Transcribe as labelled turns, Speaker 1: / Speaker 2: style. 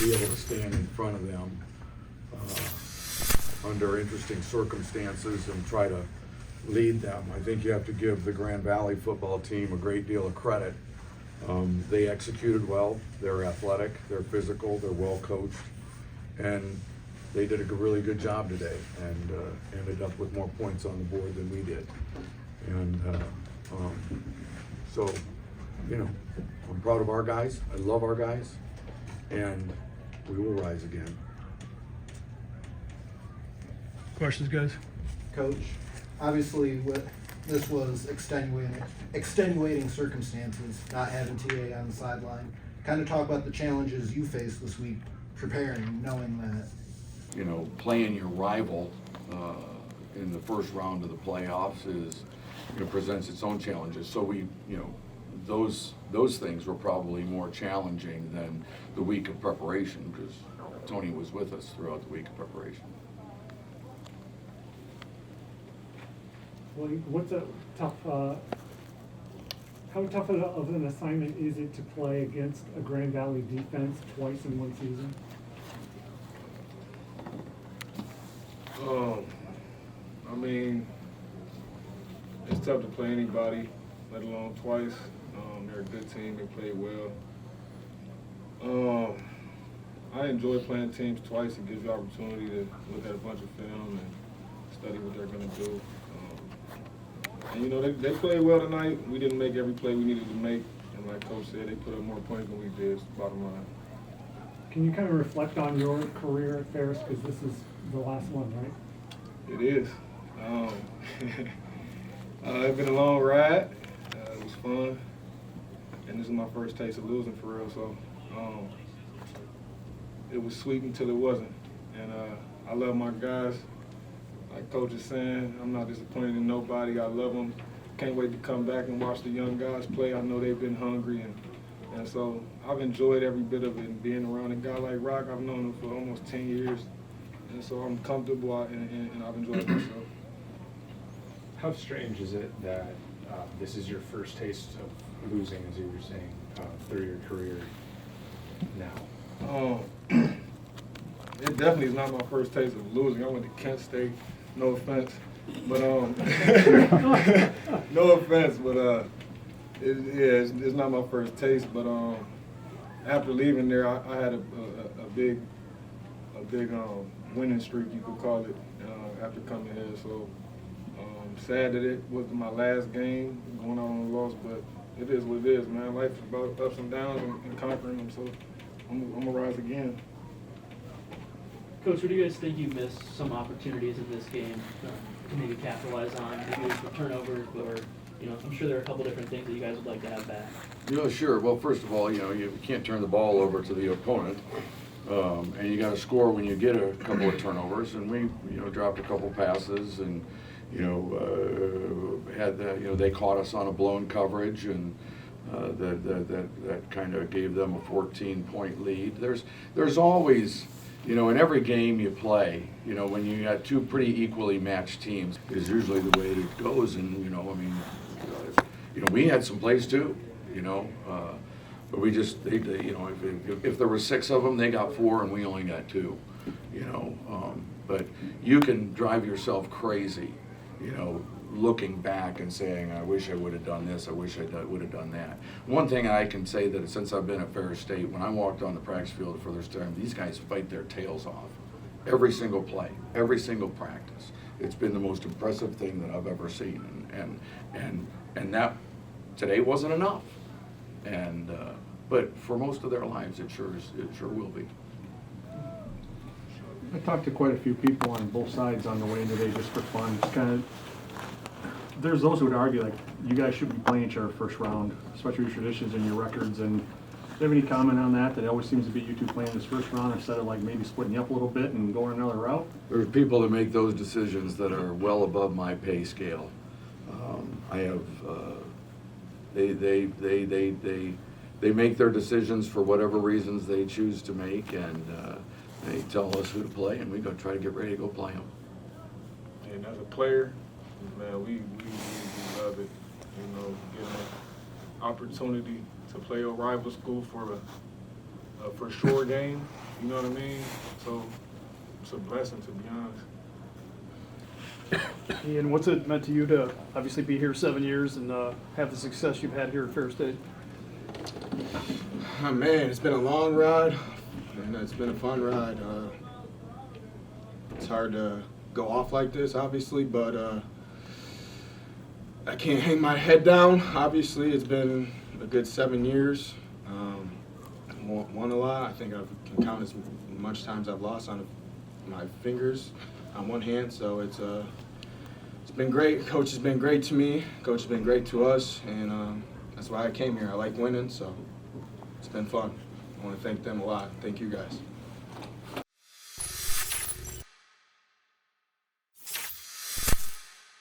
Speaker 1: be able to stand in front of them under interesting circumstances and try to lead them. I think you have to give the Grand Valley football team a great deal of credit. They executed well, they're athletic, they're physical, they're well coached, and they did a really good job today and ended up with more points on the board than we did. And so, you know, I'm proud of our guys, I love our guys, and we will rise again.
Speaker 2: Questions, guys?
Speaker 3: Coach, obviously this was extenuating circumstances, not having TA on the sideline. Kind of talk about the challenges you faced this week preparing, knowing that.
Speaker 1: You know, playing your rival in the first round of the playoffs presents its own challenges. So we, those things were probably more challenging than the week of preparation because Tony was with us throughout the week of preparation.
Speaker 4: Well, what's a tough, how tough of an assignment is it to play against a Grand Valley defense twice in one season?
Speaker 5: I mean, it's tough to play anybody, let alone twice. They're a good team, they play well. I enjoy playing teams twice. It gives you opportunity to look at a bunch of film and study what they're going to do. And they played well tonight. We didn't make every play we needed to make. And like Coach said, they put up more points than we did, bottom line.
Speaker 4: Can you kind of reflect on your career at Ferris, because this is the last one, right?
Speaker 5: It is. It's been a long ride. It was fun. And this is my first taste of losing for real, so it was sweet until it wasn't. And I love my guys. Like Coach is saying, I'm not disappointed in nobody. I love them. Can't wait to come back and watch the young guys play. I know they've been hungry, and so I've enjoyed every bit of it. And being around a guy like Rock, I've known him for almost 10 years, and so I'm comfortable and I've enjoyed myself.
Speaker 6: How strange is it that this is your first taste of losing, as you were saying, through your career now?
Speaker 5: It definitely is not my first taste of losing. I went to Kent State. No offense, but no offense, but it's not my first taste. But after leaving there, I had a big winning streak, you could call it, after coming here. So sad that it was my last game, going out on a loss, but it is what it is, man. Life is about ups and downs and conquering them. So I'm gonna rise again.
Speaker 7: Coach, what do you guys think you missed some opportunities in this game to maybe capitalize on? Maybe it was the turnovers, or I'm sure there are a couple different things that you guys would like to have back.
Speaker 1: Sure. Well, first of all, you can't turn the ball over to the opponent, and you got to score when you get a couple of turnovers. And we, dropped a couple passes, and had they caught us on a blown coverage, and that kind of gave them a 14-point lead. There's always, in every game you play, when you got two pretty equally matched teams, is usually the way it goes. And we had some plays too, but we just, if there were 6 of them, they got 4 and we only got 2, but you can drive yourself crazy, looking back and saying, I wish I would have done this, I wish I would have done that. One thing I can say that since I've been at Ferris State, when I walked on the practice field for this time, these guys fight their tails off. Every single play, every single practice. It's been the most impressive thing that I've ever seen, and that today wasn't enough. And but for most of their lives, it sure will be.
Speaker 2: I talked to quite a few people on both sides on the way in today just for fun. Just kind of, there's those who would argue like you guys should be playing each other first round, especially your traditions and your records. And do you have any comment on that? That it always seems to be you two playing this first round instead of like maybe splitting you up a little bit and going another route?
Speaker 1: There's people that make those decisions that are well above my pay scale. I have they make their decisions for whatever reasons they choose to make, and they tell us who to play, and we go try to get ready to go play them.
Speaker 5: And as a player, man, we love it. Getting an opportunity to play a rival school for a short game. You know what I mean? So it's a blessing, to be honest.
Speaker 2: Ian, what's it meant to you to obviously be here 7 years and have the success you've had here at Ferris State?
Speaker 8: Oh, man, it's been a long ride, and it's been a fun ride. It's hard to go off like this, obviously, but I can't hang my head down. Obviously, it's been a good 7 years. Won a lot. I think I can count as much times I've lost on my fingers on one hand. So it's been great. Coach has been great to me. Coach has been great to us, and that's why I came here. I like winning, so it's been fun. I want to thank them a lot. Thank you guys.